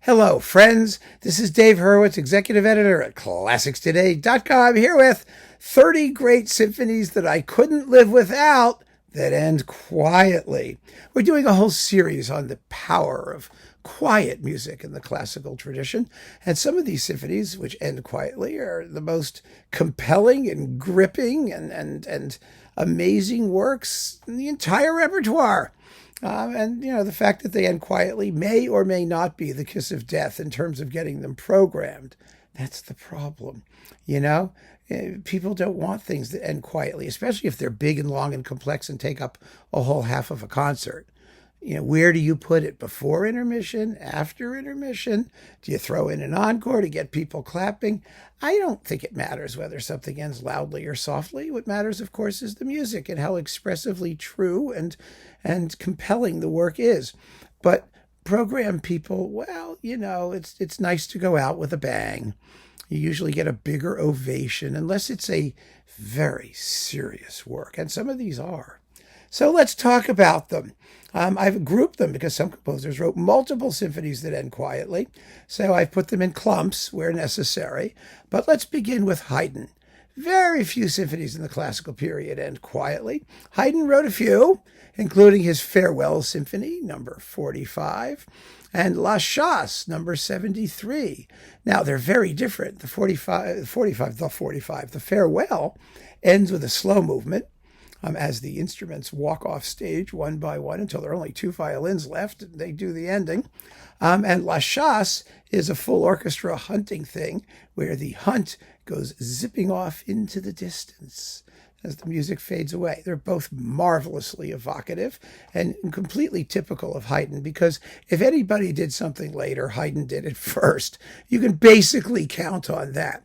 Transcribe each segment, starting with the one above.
Hello, friends. This is Dave Hurwitz, executive editor at ClassicsToday.com, here with 30 great symphonies that I couldn't live without that end quietly. We're doing a whole series on the power of quiet music in the classical tradition, and some of these symphonies, which end quietly, are the most compelling and gripping and amazing works in the entire repertoire. The fact that they end quietly may or may not be the kiss of death in terms of getting them programmed. That's the problem. People don't want things that end quietly, especially if they're big and long and complex and take up a whole half of a concert. Where do you put it? Before intermission? After intermission? Do you throw in an encore to get people clapping? I don't think it matters whether something ends loudly or softly. What matters, of course, is the music and how expressively true and compelling the work is. But program people, well, it's nice to go out with a bang. You usually get a bigger ovation unless it's a very serious work, and some of these are. So let's talk about them. I've grouped them because some composers wrote multiple symphonies that end quietly, so I've put them in clumps where necessary. But let's begin with Haydn. Very few symphonies in the classical period end quietly. Haydn wrote a few, including his Farewell Symphony, number 45, and La Chasse, number 73. Now, they're very different. The Farewell ends with a slow movement, as the instruments walk off stage one by one until there are only two violins left, and they do the ending. And La Chasse is a full orchestra hunting thing where the hunt goes zipping off into the distance as the music fades away. They're both marvelously evocative and completely typical of Haydn, because if anybody did something later, Haydn did it first. You can basically count on that.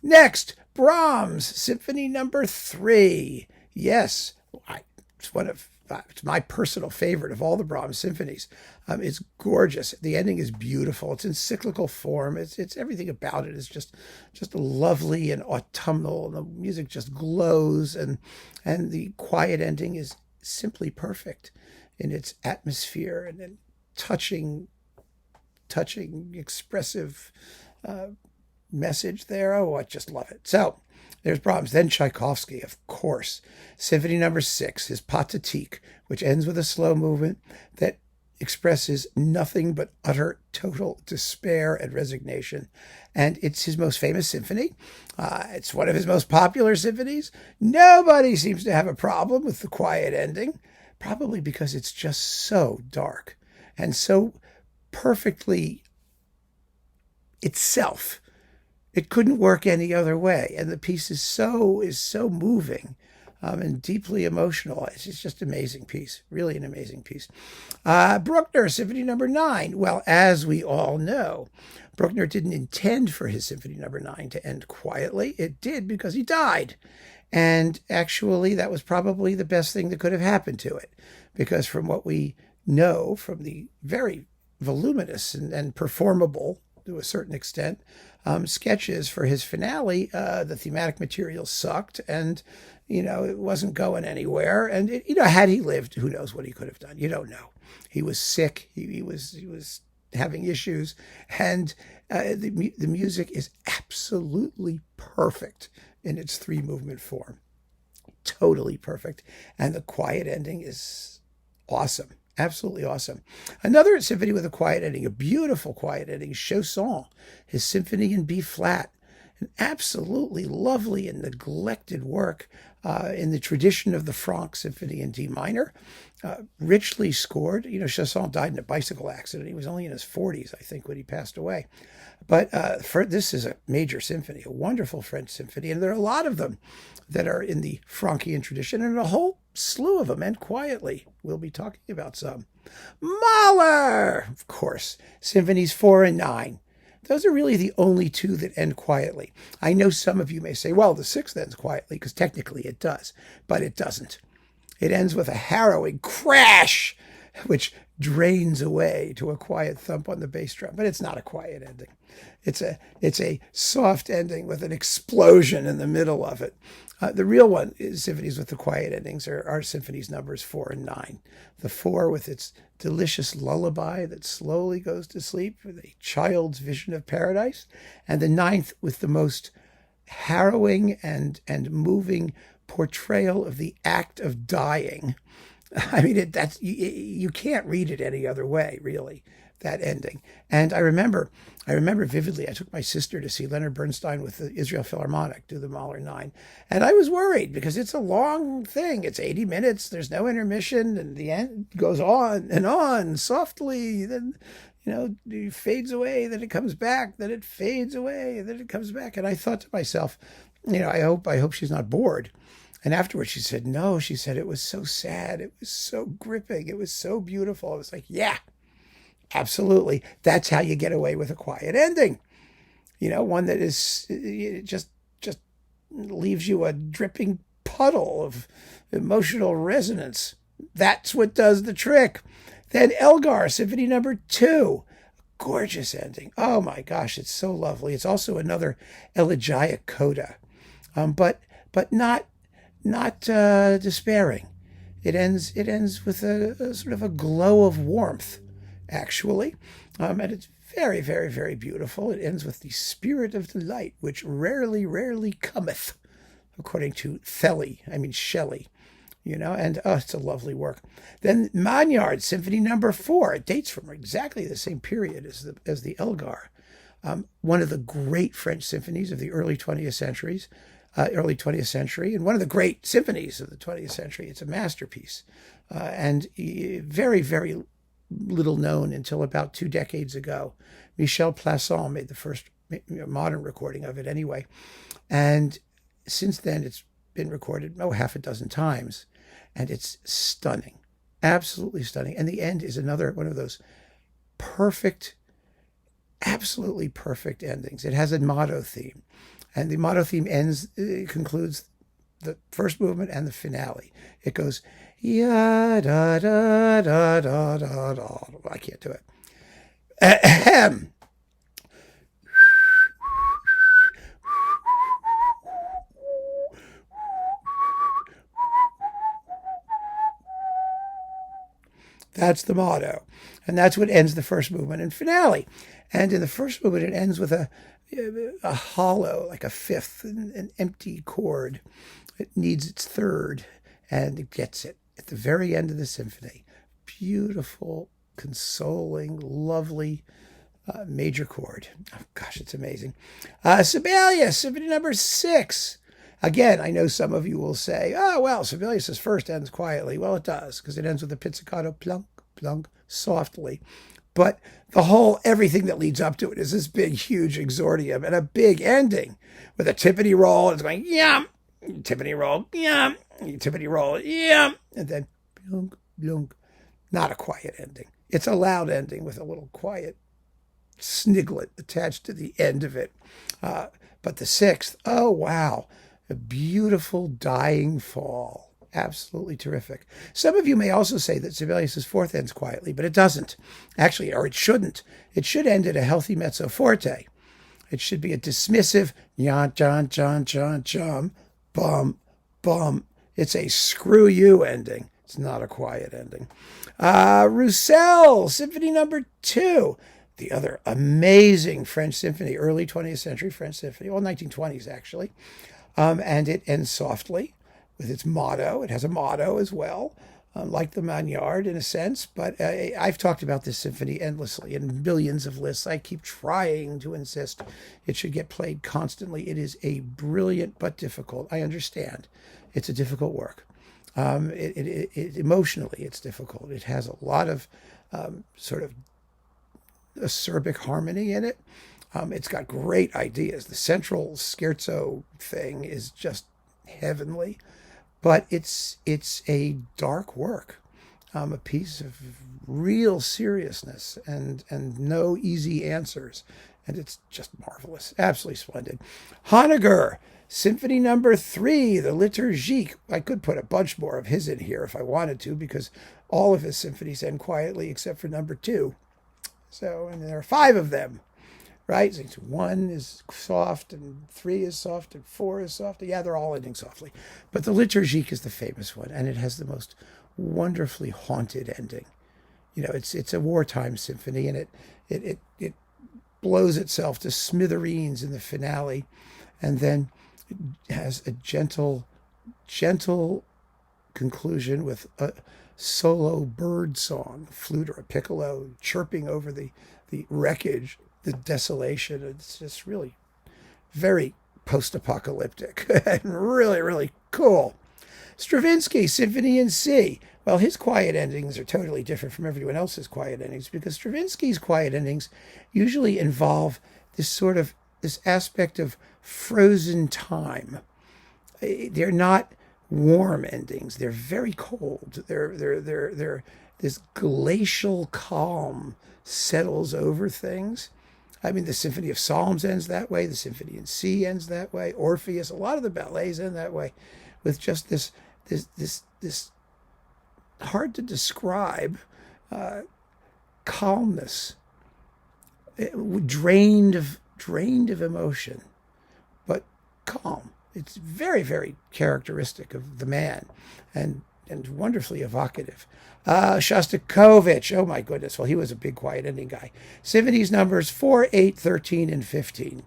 Next, Brahms, Symphony No. 3. Yes, it's my personal favorite of all the Brahms symphonies. It's gorgeous. The ending is beautiful. It's in cyclical form. It's everything about it is just lovely and autumnal. The music just glows, and the quiet ending is simply perfect in its atmosphere and then touching, expressive message there. Oh, I just love it. So there's Brahms. Then Tchaikovsky, of course. Symphony No. 6, his Pathétique, which ends with a slow movement that expresses nothing but utter, total despair and resignation. And it's his most famous symphony. It's one of his most popular symphonies. Nobody seems to have a problem with the quiet ending, probably because it's just so dark and so perfectly itself. It couldn't work any other way, and the piece is so moving and deeply emotional. It's just an amazing piece, really an amazing piece. Bruckner, Symphony No. 9. Well, as we all know, Bruckner didn't intend for his Symphony No. 9 to end quietly. It did because he died, and actually that was probably the best thing that could have happened to it, because from what we know from the very voluminous and performable, to a certain extent, sketches for his finale, the thematic material sucked, and it wasn't going anywhere. And had he lived, who knows what he could have done? You don't know. He was sick. He was having issues, and the music is absolutely perfect in its 3-movement form, totally perfect, and the quiet ending is awesome. Absolutely awesome. Another symphony with a quiet ending, a beautiful quiet ending, Chausson, his Symphony in B flat, an absolutely lovely and neglected work in the tradition of the Franck Symphony in D minor, richly scored. Chausson died in a bicycle accident. He was only in his 40s, I think, when he passed away. But this is a major symphony, a wonderful French symphony, and there are a lot of them that are in the Franckian tradition, and a whole slew of them end quietly. We'll be talking about some. Mahler, of course, Symphonies 4 and 9. Those are really the only two that end quietly. I know some of you may say, well, the 6th ends quietly, because technically it does, but it doesn't. It ends with a harrowing crash, which drains away to a quiet thump on the bass drum. But it's not a quiet ending. It's a soft ending with an explosion in the middle of it. The real one is symphonies with the quiet endings are symphonies numbers 4 and 9. The 4 with its delicious lullaby that slowly goes to sleep with a child's vision of paradise, and the 9th with the most harrowing and moving portrayal of the act of dying. I mean, you can't read it any other way, really, that ending. And I remember vividly, I took my sister to see Leonard Bernstein with the Israel Philharmonic do the Mahler 9. And I was worried because it's a long thing. It's 80 minutes. There's no intermission. And the end goes on softly. Then, it fades away. Then it comes back. Then it fades away. Then it comes back. And I thought to myself, I hope she's not bored. And afterwards she said, no, she said, it was so sad. It was so gripping. It was so beautiful. I was like, yeah, absolutely. That's how you get away with a quiet ending. One that is just leaves you a dripping puddle of emotional resonance. That's what does the trick. Then Elgar, Symphony No. 2. Gorgeous ending. Oh my gosh, it's so lovely. It's also another elegiac coda, but not despairing. It ends with a sort of a glow of warmth, actually, and it's very, very, very beautiful. It ends with the spirit of delight, which rarely cometh, according to Shelley. And it's a lovely work. Then Magnard, Symphony No. 4. It dates from exactly the same period as the Elgar. One of the great French symphonies of the early 20th century, and one of the great symphonies of the 20th century. It's a masterpiece, and very, very little known until about 2 decades ago. Michel Plasson made the first modern recording of it anyway. And since then, it's been recorded half a dozen times, and it's stunning, absolutely stunning. And the end is another one of those absolutely perfect endings. It has a motto theme, and the motto theme concludes the first movement and the finale. It goes, ya da da da da da da. I can't do it. Ahem. That's the motto. And that's what ends the first movement and finale. And in the first movement, it ends with a hollow, like a fifth, an empty chord. It needs its third, and it gets it at the very end of the symphony. Beautiful, consoling, lovely major chord. Oh, gosh, it's amazing. Sibelius, Symphony No. 6. Again, I know some of you will say, oh, well, Sibelius' first ends quietly. Well, it does, because it ends with a pizzicato, plunk, plunk, softly. But everything that leads up to it is this big, huge exordium and a big ending with a timpani roll. It's going, yum, timpani roll, yum, timpani roll, yum, and then blunk, blunk. Not a quiet ending. It's a loud ending with a little quiet sniglet attached to the end of it. But the 6th, oh, wow. A beautiful dying fall. Absolutely terrific. Some of you may also say that Sibelius' 4th ends quietly, but it doesn't. Actually, or it shouldn't. It should end at a healthy mezzo forte. It should be a dismissive, yan, jan, jan, jan, jum, bum, bum. It's a screw you ending. It's not a quiet ending. Roussel, Symphony No. 2. The other amazing French symphony, early 20th century French symphony, 1920s actually. And it ends softly with its motto. It has a motto as well, like the Magnard in a sense. But I've talked about this symphony endlessly in millions of lists. I keep trying to insist it should get played constantly. It is a brilliant but difficult. I understand. It's a difficult work. Emotionally, it's difficult. It has a lot of sort of acerbic harmony in it. It's got great ideas. The central scherzo thing is just heavenly, but it's a dark work, a piece of real seriousness and no easy answers. and it's just marvelous, absolutely splendid. Honegger, Symphony No. 3, the Liturgique. I could put a bunch more of his in here if I wanted to, because all of his symphonies end quietly except for No. 2. So, and there are 5 of them, right? So 1 is soft, and 3 is soft, and 4 is soft. Yeah, they're all ending softly. But the Liturgique is the famous one, and it has the most wonderfully haunted ending. You know, it's a wartime symphony, and it blows itself to smithereens in the finale, and then it has a gentle conclusion with a solo bird song, a flute or a piccolo chirping over the wreckage, the desolation. It's just really very post-apocalyptic and really, really cool. Stravinsky, Symphony in C. Well, his quiet endings are totally different from everyone else's quiet endings, because Stravinsky's quiet endings usually involve this aspect of frozen time. They're not warm endings. They're very cold. They're this glacial calm settles over things. I mean, the Symphony of Psalms ends that way. The Symphony in C ends that way. Orpheus, a lot of the ballets end that way, with just this hard to describe calmness, drained of emotion, but calm. It's very, very characteristic of the man, and wonderfully evocative. Shostakovich, oh my goodness, well, he was a big quiet ending guy. Symphonies numbers 4, 8, 13, and 15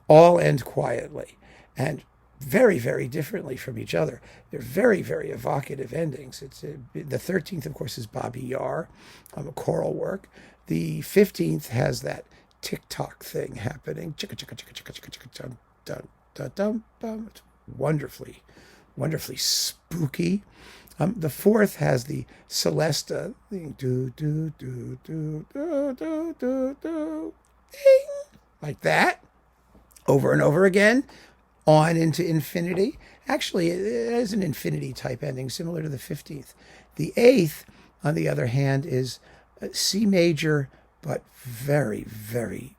all end quietly, and very, very differently from each other. They're very, very evocative endings. The 13th, of course, is Bobby Yar, a choral work. The 15th has that tick-tock thing happening. Chicka, chicka, chicka, chicka, chicka, chicka, dun, dun, dun, dun, dun. It's wonderfully spooky. The 4th has the Celesta thing, do, do, do, do, do, do, do, do, ding, like that, over and over again, on into infinity. Actually, it is an infinity type ending, similar to the 15th. The 8th, on the other hand, is C major, but very, very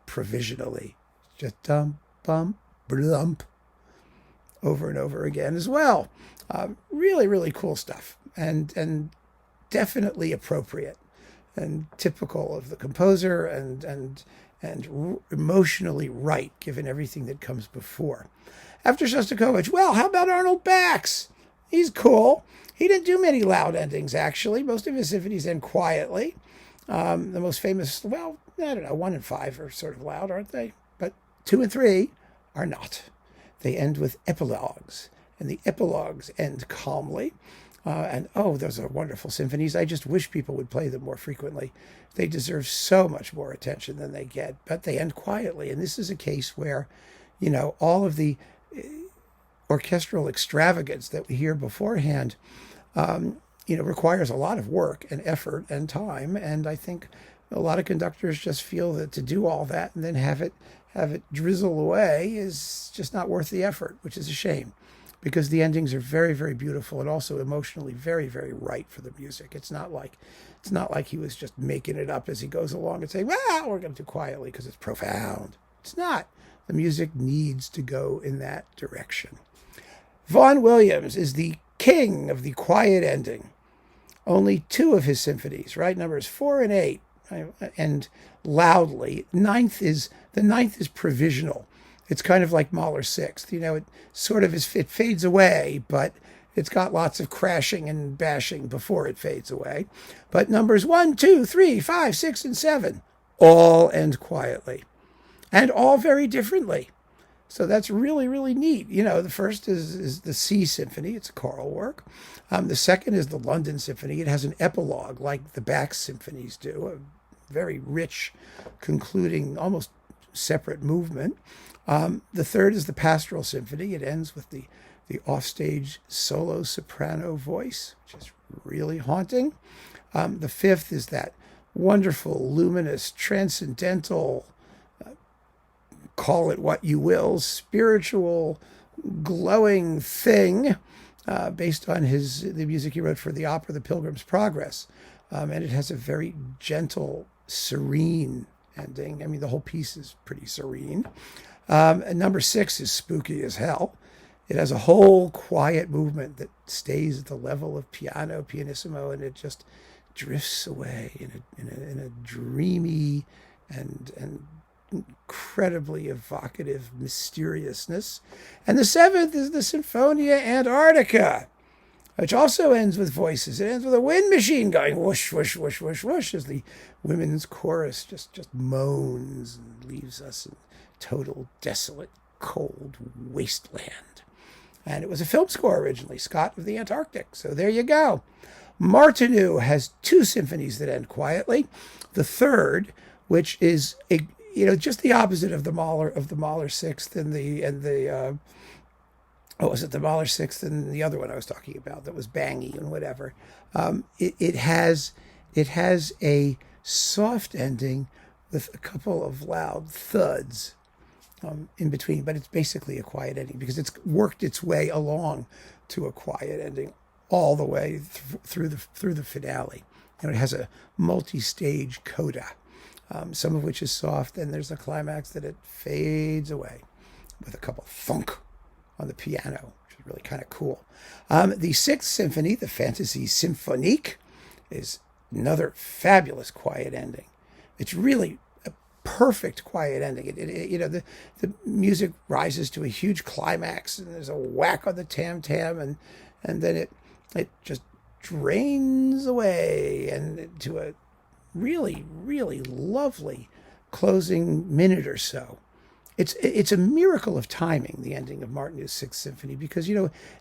provisionally. Just dum, bum, blump, over and over again as well. Really, really cool stuff, and definitely appropriate and typical of the composer, and emotionally right, given everything that comes before. After Shostakovich, well, how about Arnold Bax? He's cool. He didn't do many loud endings, actually. Most of his symphonies end quietly. The most famous, well, I don't know, 1 and 5 are sort of loud, aren't they? But 2 and 3 are not. They end with epilogues, and the epilogues end calmly. Those are wonderful symphonies. I just wish people would play them more frequently. They deserve so much more attention than they get, but they end quietly. And this is a case where, all of the orchestral extravagance that we hear beforehand, requires a lot of work and effort and time. And I think a lot of conductors just feel that to do all that and then have it drizzle away is just not worth the effort, which is a shame, because the endings are very, very beautiful and also emotionally very, very right for the music. It's not like he was just making it up as he goes along and saying, well, we're going to do quietly because it's profound. It's not. The music needs to go in that direction. Vaughan Williams is the king of the quiet ending. Only 2 of his symphonies, right, numbers 4 and 8, end loudly. The 9th is provisional. It's kind of like Mahler's 6th. It fades away, but it's got lots of crashing and bashing before it fades away. But numbers 1, 2, 3, 5, 6, and 7 all end quietly, and all very differently. So that's really, really neat. The first is the C Symphony. It's a choral work. The second is the London Symphony. It has an epilogue like the Bax symphonies do, a very rich, concluding, almost separate movement. The third is the Pastoral Symphony. It ends with the offstage solo soprano voice, which is really haunting. The 5th is that wonderful, luminous, transcendental, call it what you will, spiritual, glowing thing based on the music he wrote for the opera The Pilgrim's Progress. And it has a very gentle, serene ending. I mean, the whole piece is pretty serene. And number 6 is spooky as hell. It has a whole quiet movement that stays at the level of pianissimo, and it just drifts away in a dreamy and incredibly evocative mysteriousness. And the 7th is the Sinfonia Antarctica, which also ends with voices. It ends with a wind machine going whoosh, whoosh, whoosh, whoosh, whoosh, as the women's chorus just moans and leaves us in total, desolate, cold wasteland. And it was a film score originally, Scott of the Antarctic. So there you go. Martinu has 2 symphonies that end quietly. The 3rd, which is just the opposite of the Mahler 6th and the Mahler 6th and the other one I was talking about that was bangy and whatever. It has a soft ending with a couple of loud thuds in between, but it's basically a quiet ending because it's worked its way along to a quiet ending all the way through the finale. It has a multi-stage coda, some of which is soft, and there's a climax that it fades away with a couple thunk on the piano, which is really kind of cool. The 6th symphony, the Fantasie Symphonique, is another fabulous quiet ending. It's really a perfect quiet ending. The music rises to a huge climax, and there's a whack on the tam-tam, and then it just drains away and to a really, really lovely closing minute or so. It's a miracle of timing, the ending of Martinu's 6th Symphony, because,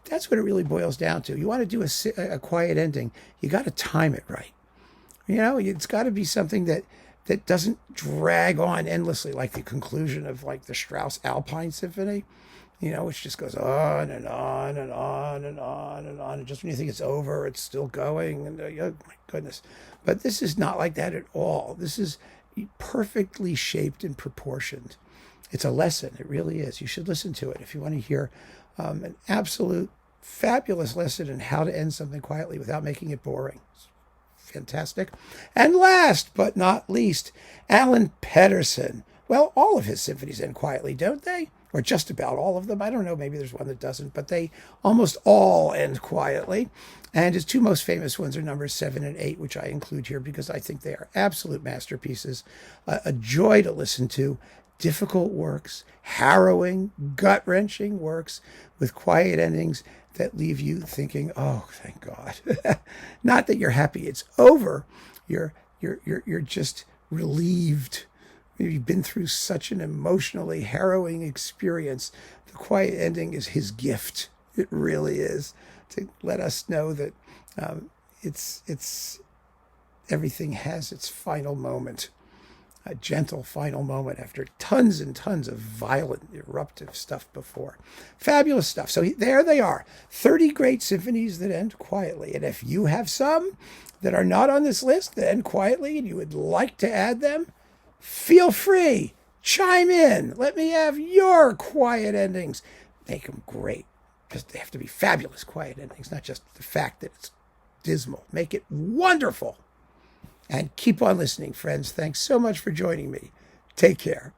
that's what it really boils down to. You want to do a quiet ending, you got to time it right. It's got to be something that doesn't drag on endlessly, like the conclusion of like the Strauss Alpine Symphony, which just goes on and on and on and on and on. And just when you think it's over, it's still going. And oh my goodness. But this is not like that at all. This is perfectly shaped and proportioned. It's a lesson. It really is. You should listen to it if you want to hear an absolute fabulous lesson in how to end something quietly without making it boring. It's fantastic. And last but not least, Alan Pettersson. Well, all of his symphonies end quietly, don't they? Or just about all of them. I don't know, maybe there's one that doesn't, but they almost all end quietly. And his 2 most famous ones are numbers 7 and 8, which I include here because I think they are absolute masterpieces. A joy to listen to. Difficult works, harrowing, gut-wrenching works with quiet endings that leave you thinking, oh, thank God. Not that you're happy it's over. You're just relieved. You've been through such an emotionally harrowing experience. The quiet ending is his gift. It really is, to let us know that it's everything has its final moment, a gentle final moment after tons and tons of violent, eruptive stuff before. Fabulous stuff. So there they are, 30 great symphonies that end quietly. And if you have some that are not on this list that end quietly and you would like to add them, feel free. Chime in. Let me have your quiet endings. Make them great. Because they have to be fabulous quiet endings, not just the fact that it's dismal. Make it wonderful. And keep on listening, friends. Thanks so much for joining me. Take care.